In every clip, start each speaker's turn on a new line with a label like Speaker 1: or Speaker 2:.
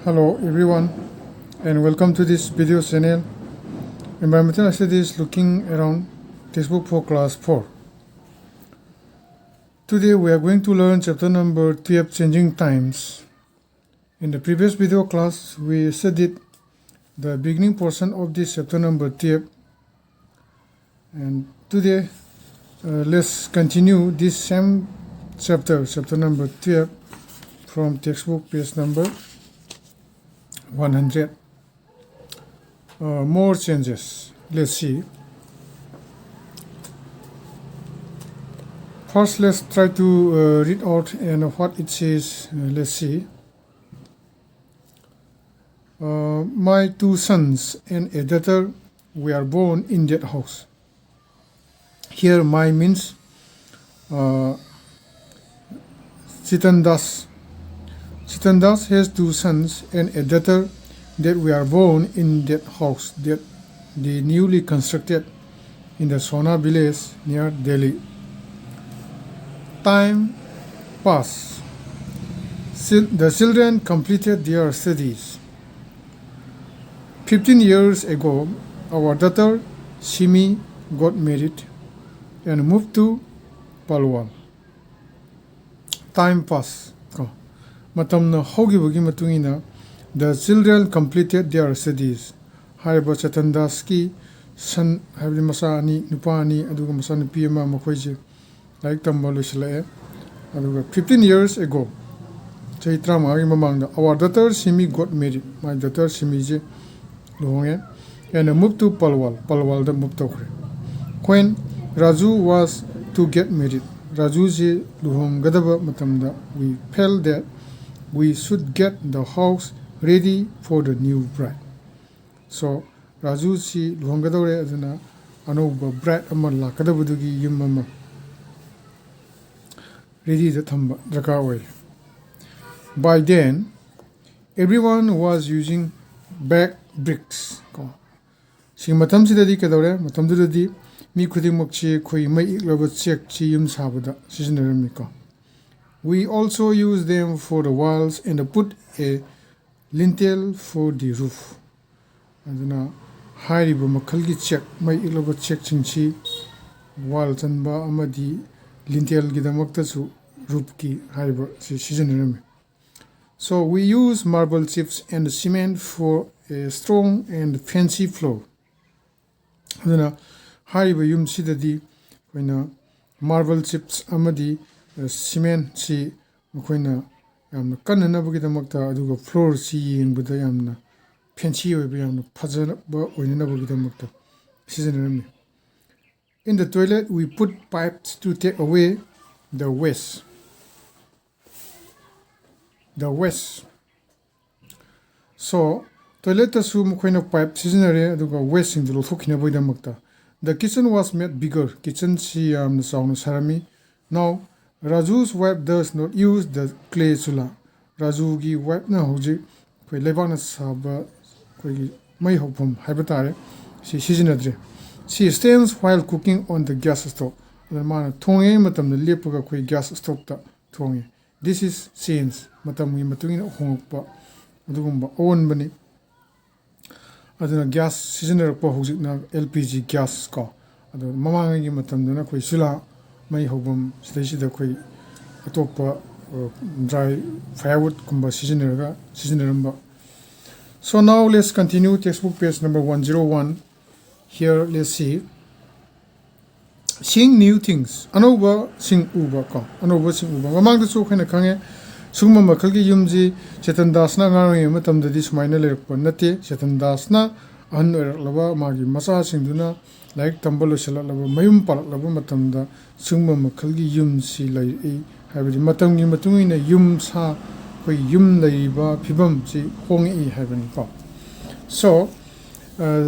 Speaker 1: Hello everyone and welcome to this video channel. Environmental Studies looking around textbook for class 4. Today we are going to learn chapter number 12, Changing Times. In the previous video class we studied the beginning portion of this chapter number 12, and today let's continue this same chapter number 12 from textbook page number 100. More changes. Let's see. First, let's try to read out and what it says. Let's see. My two sons and a daughter were born in that house. Here, my means Chitandas. Chitandas has two sons and a daughter that were born in that house that they newly constructed in the Sona village near Delhi. Time passed. The children completed their studies. 15 years ago, our daughter Shimi got married and moved to Palwal. Time passed. Matamna hogibagi matungina the children completed their studies. Hariba Chatandaski son habli masani nupani aduga masani pima makoije like tambalusle aduga 15 years ago chaitra magi mamangda our daughter Simi got married. My daughter Simi je lohonge and moved to Palwal the moved to. When Raju was to get married, Raju je lohongadaba matamda we felt that we should get the house ready for the new bride. So Raju si luhangadore aduna anoba bride amma lakadabudugi yum amma ready the thamba draka oil. By then, everyone was using back bricks. Sing matam sidadi kadore matam dudadi mi khudimokchi khoi mai iklaba check chi yum sabada sizinarami ko. We also use them for the walls and put a lintel for the roof. Aduna hariba makhalgi check mai ilaba check chingchi wall chanba amadi lintel gidamakta su roof ki hariba season. So we use marble chips and cement for a strong and fancy floor. Aduna hariba yum sidadi koina marble chips amadi cement si makoina yamna kannanabagidamagta aduga floor si yengbada yamna fancy oiba yamna phajaba oinanabagidamagta sizinarami. In the toilet we put pipes to take away the waste. So toilet tasu makoina pipe sizinare aduga waste sing lothokinabagidamagta. The kitchen was made bigger. Kitchen si yamna sauna sarami. Now Raju's wife does not use the clay chula. Raju's wife na hoji koi lebana saba koi mai hopum habatare si sizinadre. She stands while cooking on the gas stove. Mana thonge matam na lepaga koi gas stove ta thonge. This is change matam gi matungin hongpa adugumba oven bani. Aduna gas sizinarpa hoji na LPG gas ko. Adu mamang gi matam na koi chula mai hobum sida koi atopa dry firewood kumba seasonaramba. So now let's continue textbook page number 101. Here let's see. Seeing new things. Anoba sing uba ko. Anoba sing uba. Mamang da so khana khange sugma makhalgi yumji Chetandasna ngaroi matamda di sumaina lerakpa nate Chetandasna an laba magi masa singduna like tambalo salalaba mayum palaklaba matamda sungma makhalgi yum si lai habidi matamgi matungina yum sa koi yum laiba phibam si hongi habani ko. So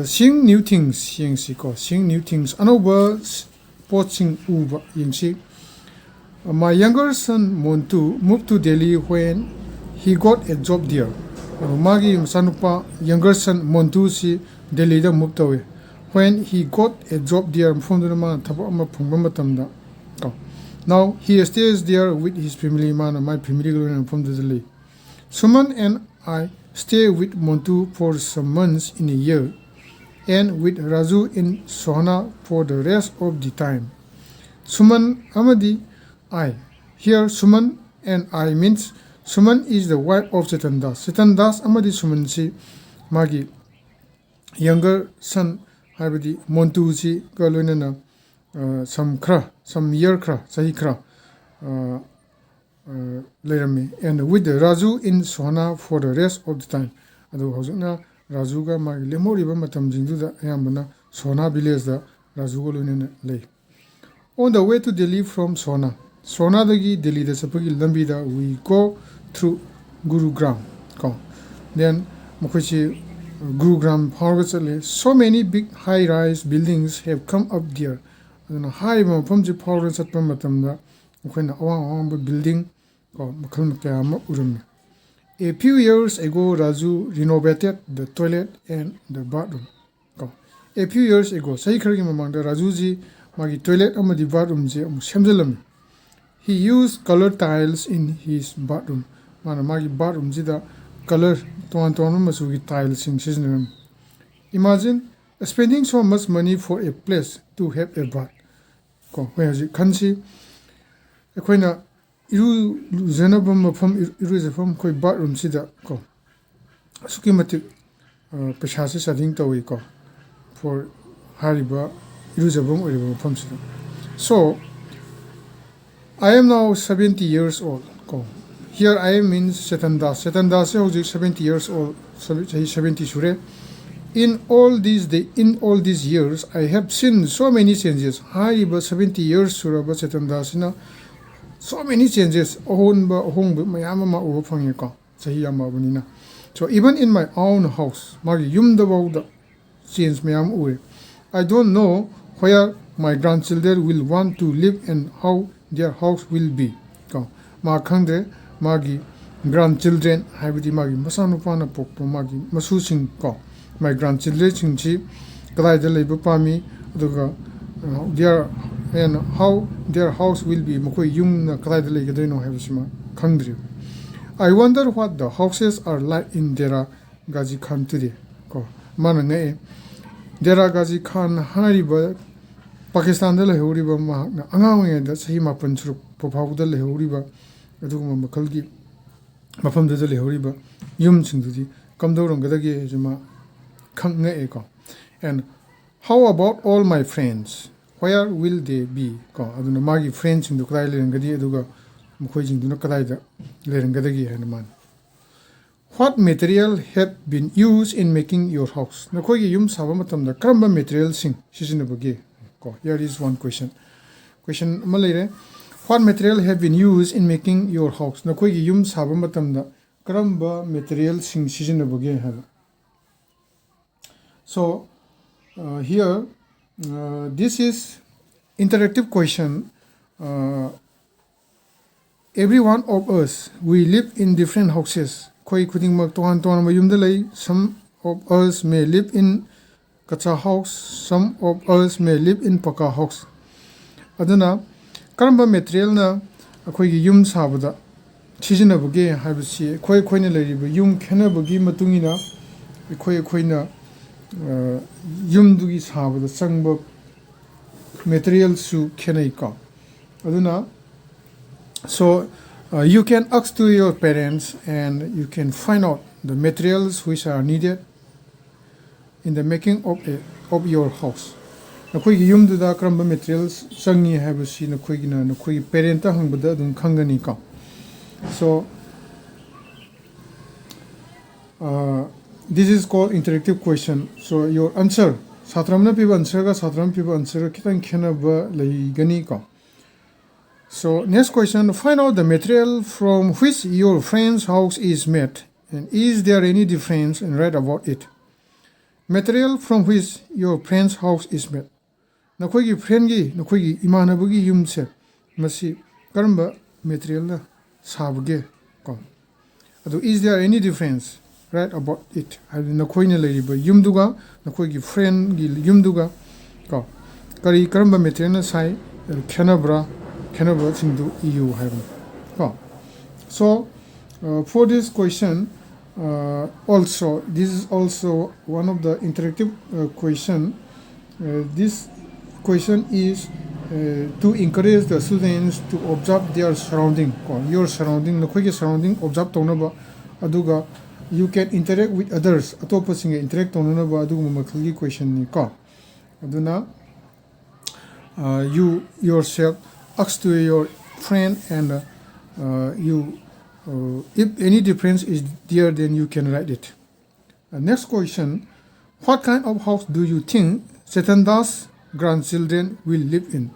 Speaker 1: seeing new things seeing new things anoba poaching uba yingsi. My younger son Montu moved to Delhi when he got a job there. Magi sanupa younger son Montu si Delhi da moved away. When he got a job there from the man thapa phungba matamda. Now he stays there with his family, my family from Delhi. Suman and I stay with Montu for some months in a year and with Raju in Sohna for the rest of the time. Suman amadi I. Here Suman and I means Suman is the wife of Chetan Das. Chetan Das amadi Suman si magi younger son habidi Montu si ka loinana some year kra sahi kra leirami and with the Raju in Sohna for the rest of the time. Adu hojuna Raju ga magi lemoriba matam jingdu da ayambana Sohna village da Raju ga loinana lei. On the way to Delhi from Sohna dagi Delhi da sapagi lambi da we go through Gurugram. Then Mukhichi Gurugram Parvachale, so many big high-rise buildings have come up there. And high Mapamji Parvachat Pamatamda, when a building a few years ago, Raju renovated the toilet and the bathroom. A few years ago, Saikari Mamanda Rajuji Magi toilet and the bathroom Shamzalam. He used colored tiles in his bathroom. Magi bathroom Zida color Masugi tiles in season. Imagine spending so much money for a place to have a bath. Whereas you can see a quina Zenabum from Iruzafum Koi bathroom Sida go. Sukimatic Peshasis I think to for Hariba Iruzabum or from Sida. So I am now 70 years old. Here I am means Chetan Das. Chetan Das is 70 years old. 70 sure. In all these years, I have seen so many changes. Hariba 70 years suraba Chetan Das na so many changes. Mayama over Pangeka. Sahiyama Bunina. So even in my own house, Magi Yum the change mayam uwe. I don't know where my grandchildren will want to live and how their house will be. Ma Kangde Magi grandchildren Habiti Magi Masanupana Pokpo Magi Masusing my grandchildren Chingchi Glide Labor Pami their and how their house will be Moko Yung Glide Legadeno Havishima Kangdri. I wonder what the houses are like in Dera Gazi Khan today. Manane Dera Gazi Khan Hariba Pakistan the Huriba Angawing that's him up and through Popau the Huriba Makalgi Mafam the Huriba Yum Sindudi come down Gadagi Jima Kanga Eko. And how about all my friends? Where will they be? Aduna Magi friends in the Kraili and Gadi Duga Mukhojing to Nakalaida Lerangadagi and man. What material have been used in making your house? Nakogi Yum Savamatam the Kramba material sing, Shizinabagi. Here is one question. Question Malay. What material have been used in making your house? Nakogi Yum Savamatam the Kramba material sing Shizinabagi. So here this is interactive question. Every one of us, we live in different houses. Some of us may live in Kacha house, some of us may live in Paka house. Aduna, Karamba material na akoigi yum sabada. Chijinabage habisi, koi koina lariba, yum kenabagi matungina, koi koina yum dugi sabada, sangba material su kenaika. Aduna, so you can ask to your parents and you can find out the materials which are needed in the making of your house. Nakoigi yum da kramba materials sangi habisi nakoigi na nakoigi parenta hangbada dum khangani ka. So this is called interactive question. So your answer satramna piba answer ga satram piba answer kitang khena ba lai gani ka. So next question, find out the material from which your friend's house is made and is there any difference and write about it. Material from which your friend's house is made. Nakoigi friend gi nakoigi imanabugi yum se masi karamba material na sabge ko. Ado is there any difference? Write about it. Nakoina lariba yum duga nakoigi friend gi yum duga ko. Kari karamba material na sai khenabra into EU heaven. So for this question, also this is also one of the interactive question. This question is to encourage the students to observe their surrounding. Your surrounding, the surrounding observe tonaba aduga you can interact with others. Atopasing interact tonaba aduguma makhagi question ni ko. Aduna you yourself ask to your friend and you if any difference is there, then you can write it. Next question: what kind of house do you think Chetandas grandchildren will live in?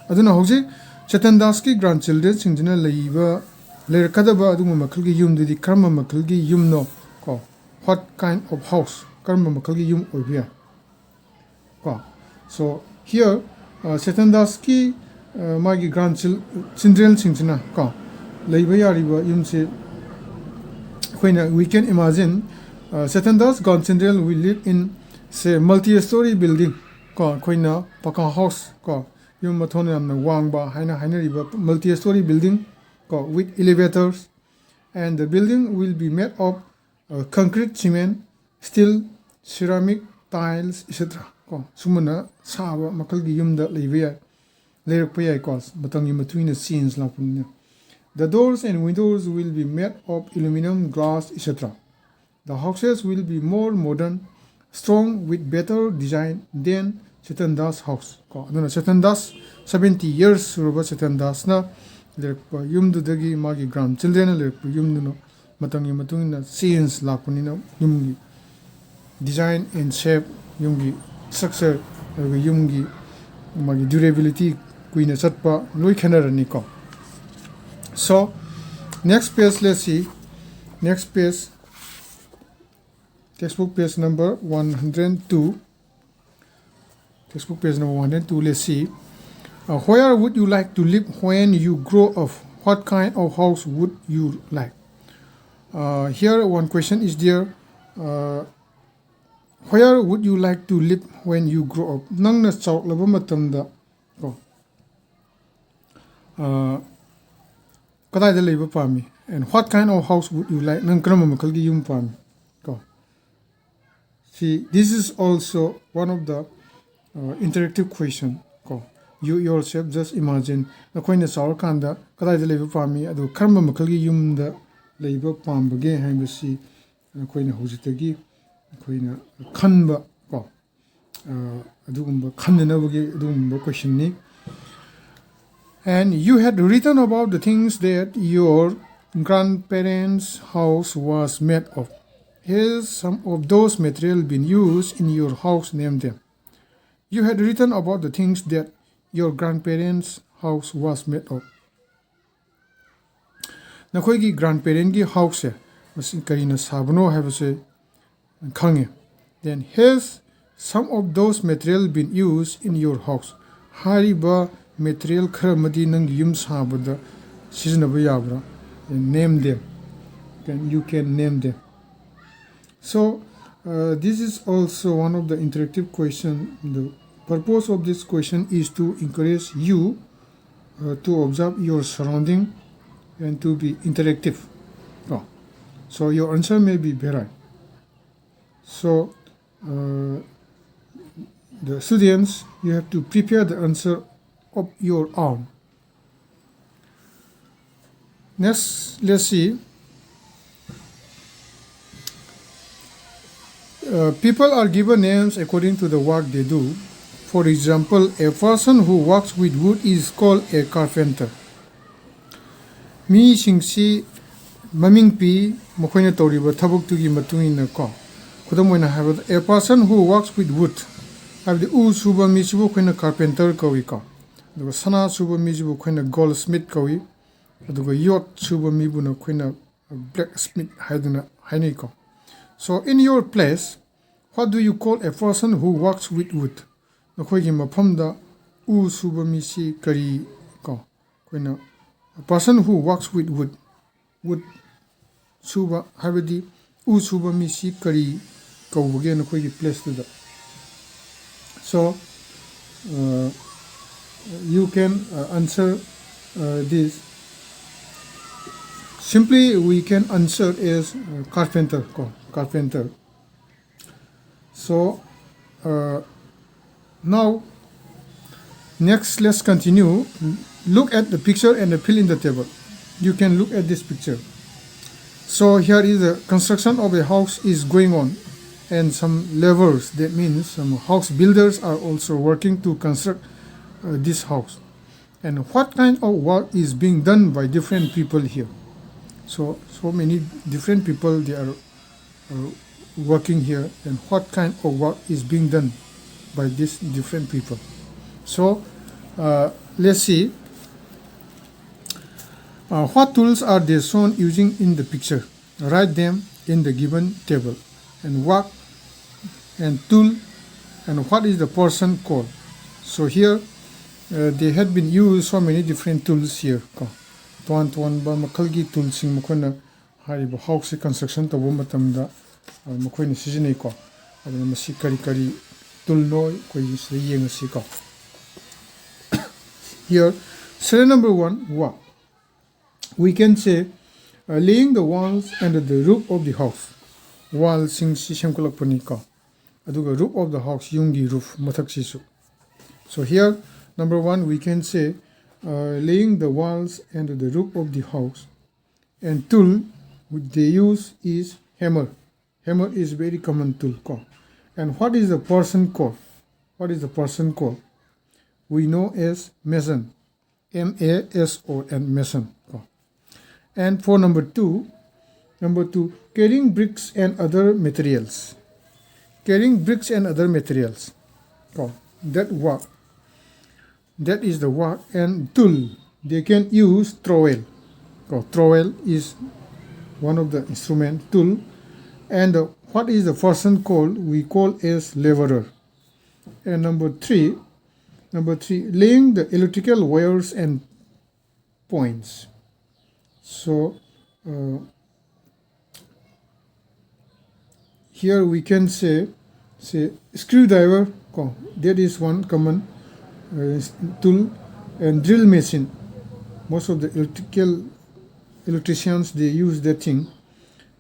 Speaker 1: Aduna hausi Chetandas ki grandchildren singjina leiba leirkadaba aduma makalgi yum didi karma makalgi yum no ko. What kind of house karma makalgi yum oibia ko. So here Chetandas ki magi grandchildren singjina ko leiba yariba yum se when we can imagine Chetandas grandchildren will live in say multi-story building ko koina paka house ko yum mathon yamna wangba haina riba multi-story building ko with elevators, and the building will be made of concrete, cement, steel, ceramic, tiles, etc. ko sumana saba makalgi yumda leiba leirakpa yai ko matangi matwina scenes la punna. The doors and windows will be made of aluminum, glass, etc. The houses will be more modern, strong, with better design than Chetandas house. Chetandas 70 years suruba Chetandas na lerpa yumdudagi magi grandchildren lerpa yumduno matangi matungina scenes lakunina yumgi design and shape yumgi structure yumgi magi durability kuina satpa loi khanarani ko. So next page, let's see. Next page, textbook page number 102. Textbook page number 102. Let's see. Where would you like to live when you grow up? What kind of house would you like? Here one question is there. Where would you like to live when you grow up? Nang na chawk laba matamda ko. Kadai leiba pami, and what kind of house would you like? Nang krama makalgi yum pami ko. See, this is also one of the interactive question ko. You yourself just imagine na koina chawr kanda kadai leiba pami adu krama makalgi yum da leiba pambage haibasi koina hojitagi koina khanba ko adugumba khananabage adugumba question ni. And you had written about the things that your grandparents' house was made of. Here's some of those materials being used in your house, name them. You had written about the things that your grandparents' house was made of. Nakoigi grandparent ki house masin karina sabno habase khange. Then here's some of those materials being used in your house. Hariba material kharamadi nang yum sabada siznaba yabra, and name them. You can name them. So this is also one of the interactive question. The purpose of this question is to encourage you to observe your surrounding and to be interactive. So your answer may be varied. So the students, you have to prepare the answer of your own. Next, let's see. People are given names according to the work they do. For example, a person who works with wood is called a carpenter. Mi singsi maming pi mokoina toriba thabuk tugi matungina ko. Kudamoina have a person who works with wood. Have the u suba mi sibu koina carpenter kawi ko. The sana suba mi sibu koina goldsmith kawi. The yacht suba mi bu na koina blacksmith haiduna haini ko. So in your place, what do you call a person who works with wood? Nakoigi mapamda u suba mi si kari ko. Koina a person who works with wood. Wood suba habedi u suba mi si kari ko buge nakoigi place to that. So you can answer this simply we can answer is carpenter ko carpenter. So now next let's continue. Look at the picture and fill in the table. You can look at this picture. So here is the construction of a house is going on, and some laborers, that means some house builders, are also working to construct this house. And what kind of work is being done by different people here? So many different people, they are working here, and what kind of work is being done by these different people. So let's see. What tools are they shown using in the picture? Write them in the given table. And work and tool, and what is the person called? So here they had been used so many different tools here. Tuan ba makalgi tools sing mukona haribo house construction to bo matamda mukoina sizinai ko. Aduna masi kari tool no ko yeng si ko. Here, serial number 1, work. We can say laying the walls and the roof of the house. Wall sing si semkolak pani ko. Aduga roof of the house yungi roof mathak sisu. So here number 1 we can say laying the walls and the roof of the house. And tool which they use is hammer. Hammer is very common tool ko. And what is the person called? What is the person called? We know as mason. M-A-S-O-N, mason. And for number 2, carrying bricks and other materials. Carrying bricks and other materials. That work. That is the work. And tool, they can use trowel. Trowel is one of the instrument tool. And what is the person called? We call as laborer. And number 3, laying the electrical wires and points. So here we can say screwdriver. That is one common tool. And drill machine. Most of the electricians, they use that thing.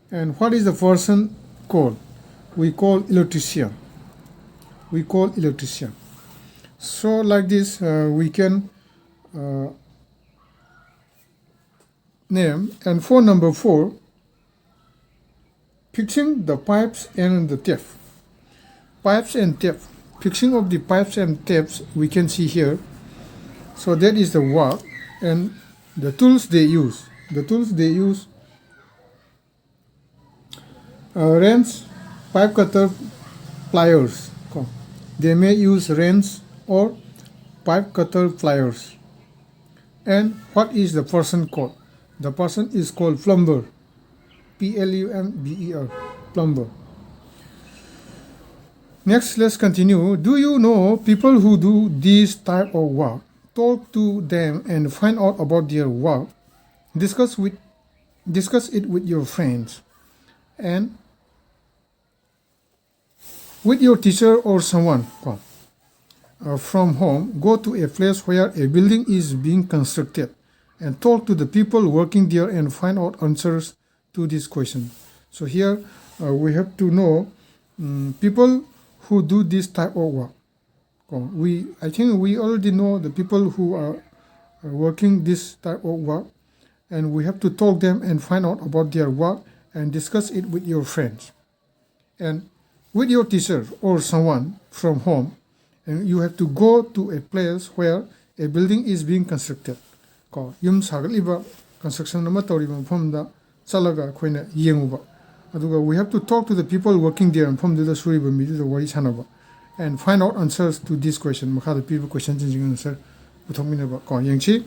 Speaker 1: And what is the person called? We call electrician. So like this we can name. And for number 4, fixing the pipes and the tap. Pipes and tap. Fixing of the pipes and taps we can see here. So that is the work. And the tools they use. Wrench, pipe cutter, pliers. They may use wrench or pipe cutter, pliers. And what is the person called? The person is called plumber. Plumber. Plumber. Next, let's continue. Do you know people who do this type of work? Talk to them and find out about their work. Discuss it with your friends and with your teacher or someone. From home, go to a place where a building is being constructed and talk to the people working there and find out answers to this question. So here we have to know people who do this type of work. I think we already know the people who are working this type of work, and we have to talk them and find out about their work and discuss it with your friends and with your teacher or someone from home. And you have to go to a place where a building is being constructed. Yum sagaliba construction nama toriba mafamda chalaga khoina yenguba. Aduga we have to talk to the people working there and mafamda suriba midida wari sanaba and find out answers to this question. Makhada people questions jing answer puthokminaba ko yengchi.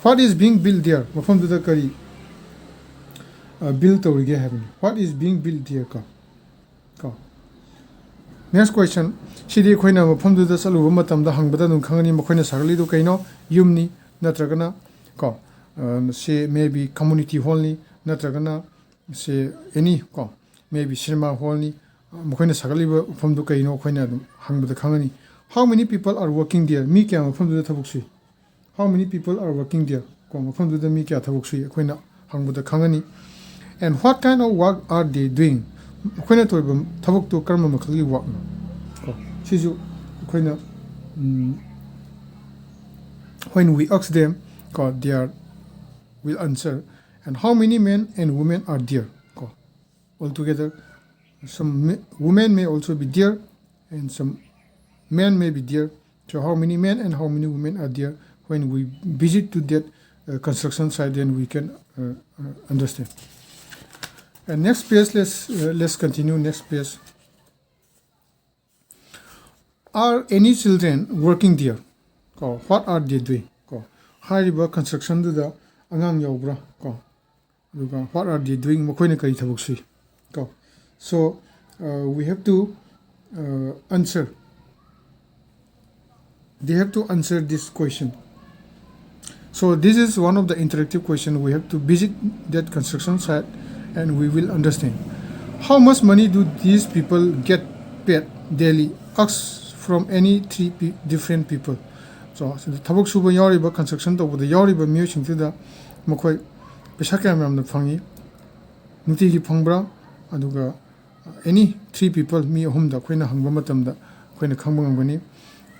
Speaker 1: What is being built there? Mafamda kari built torige having. What is being built there ka? Next question. Shidi khoina mafamdu da saluba matamda hangbada dum khangani makhoina sagli do kaino yumni natragana ko say maybe community hall ni natragana say any ko maybe cinema hall ni makhoina sagaliba mafamdu kaino khoina dum hangbada khangani. How many people are working there? Mi kya mafamdu da thabuk sui? How many people are working there? Ko mafamdu da mi kya thabuk sui khoina hangbuda khangani. And what kind of work are they doing? Koina toiba thabak to karma makhali work no. Ko siju koina when we ask them, ko they are will answer. And how many men and women are there? Ko altogether, some women may also be there, and some men may be there. So how many men and how many women are there? When we visit to that construction site, then we can understand. And next page, let's continue. Next page. Are any children working there? Ko what are they doing? Ko hariba construction do da angang yaubra ko. Duga what are they doing? Makoina kari thabuk sui. Ko so we have to answer. They have to answer this question. So this is one of the interactive questions. We have to visit that construction site and we will understand. How much money do these people get paid daily? Ask from any three different people. So thabak suba yariba construction to the yariba myoching to the makoi pesaka mam na phangi nuti gi phangbra aduga any three people mi hum da koina hangba matam da koina khangba ngani.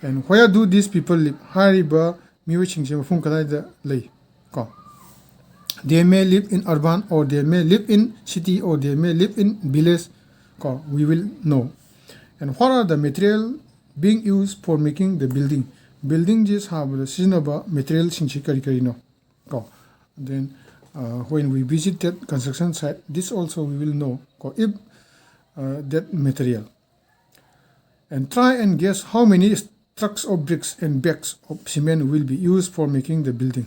Speaker 1: And where do these people live? Hariba myoching je mafung kadai da lei ko. They may live in urban, or they may live in city, or they may live in village. Ko we will know. And what are the material being used for making the building? Building just have the seasonable material singchi kari kari no. Ko then when we visit that construction site, this also we will know ko if that material. And try and guess how many trucks of bricks and bags of cement will be used for making the building.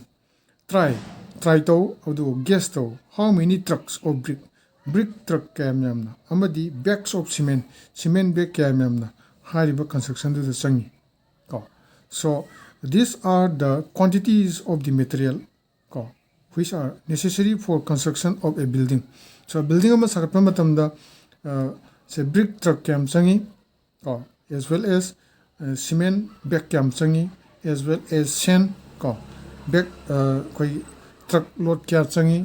Speaker 1: Try to guess to how many trucks of brick truck kaya miyamna amadi bags of cement bag kaya miyamna hariba construction to the sangi. So these are the quantities of the material which are necessary for construction of a building. So building ama sakatpa matamda say brick truck kaya sangi as well as cement bag kaya sangi, as well as sand bag koi truck load kya changi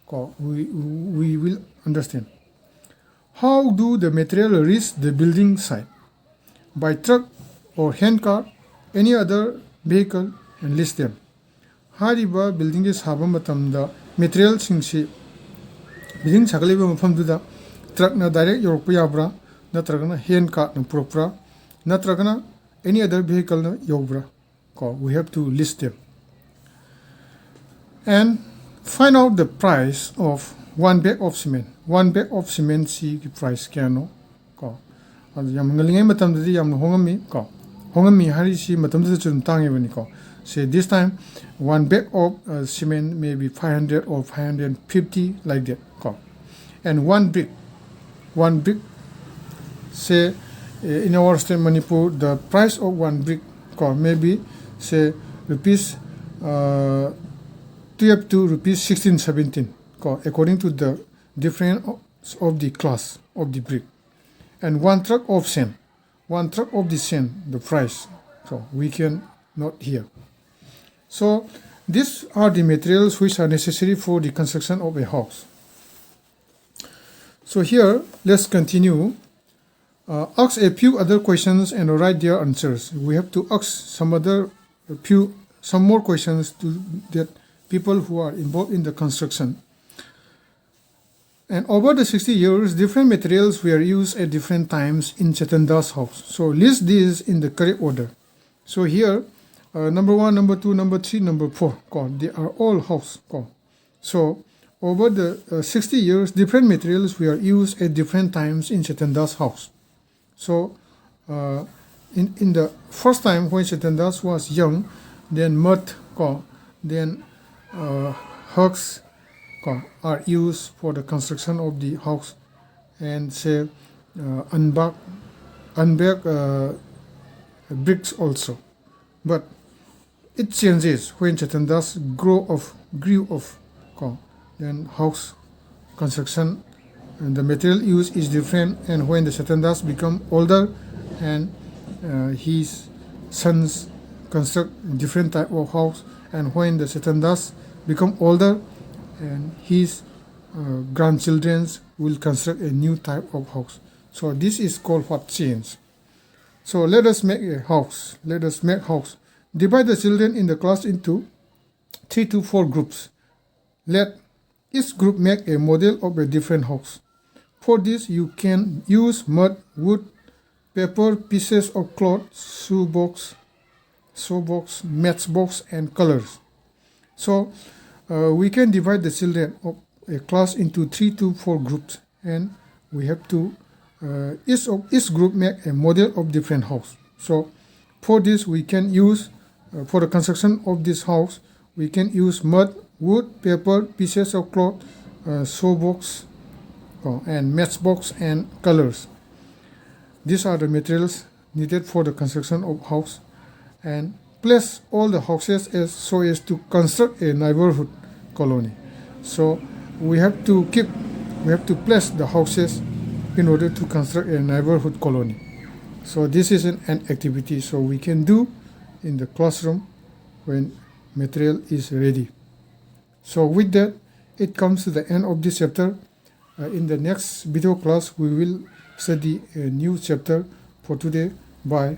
Speaker 1: ko we will understand. How do the material reach the building site? By truck or hand car, any other vehicle, and list them. Hariba building is haba matamda material singsi building sakaliba mafam duda truck na direct yorokpa yabra natragana hand car na purokra natragana any other vehicle na yobra ko we have to list them. And find out the price of one bag of cement. One bag of cement si price kya no ko yam ngalingai matam dadi yam hongami hari si matam dadi chum tangi bani ko. Say this time one bag of cement may be 500 or 550 like that ko. And one brick say in our state Manipur the price of one brick ko maybe say rupees 12 to rupees 16, 17 according to the difference of the class of the brick. And one truck of sand, the price. So we can note here. So these are the materials which are necessary for the construction of a house. So here let's continue. Ask a few other questions and write their answers. We have to ask some more questions to that people who are involved in the construction. And over the 60 years, different materials were used at different times in Chetanda's house. So list these in the correct order. So here, number 1, number 2, number 3, number 4, they are all house. So over the 60 years, different materials were used at different times in Chetanda's house. So in the first time when Chetandas was young, then mud, then hugs are used for the construction of the house, and say unbag bricks also. But it changes when Chetandas grew of then house construction, and the material used is different. And when the Chetandas become older, and his sons construct different type of house, and when the Chetandas become older and his grandchildren will construct a new type of house. So this is called what? Change. So let us make a house. Let us make house. Divide the children in the class into 3 to 4 groups. Let each group make a model of a different house. For this, you can use mud, wood, paper, pieces of cloth, shoebox, matchbox, and colors. So we can divide the children of a class into 3 to 4 groups, and we have to each group make a model of different house. So for this, we can use for the construction of this house, we can use mud, wood, paper, pieces of cloth, shoebox, and matchbox, and colors. These are the materials needed for the construction of house, and place all the houses so as to construct a neighborhood colony. So we have to place the houses in order to construct a neighborhood colony. So this is an activity so we can do in the classroom when material is ready. So with that, it comes to the end of this chapter. In the next video class, we will study a new chapter. For today, bye.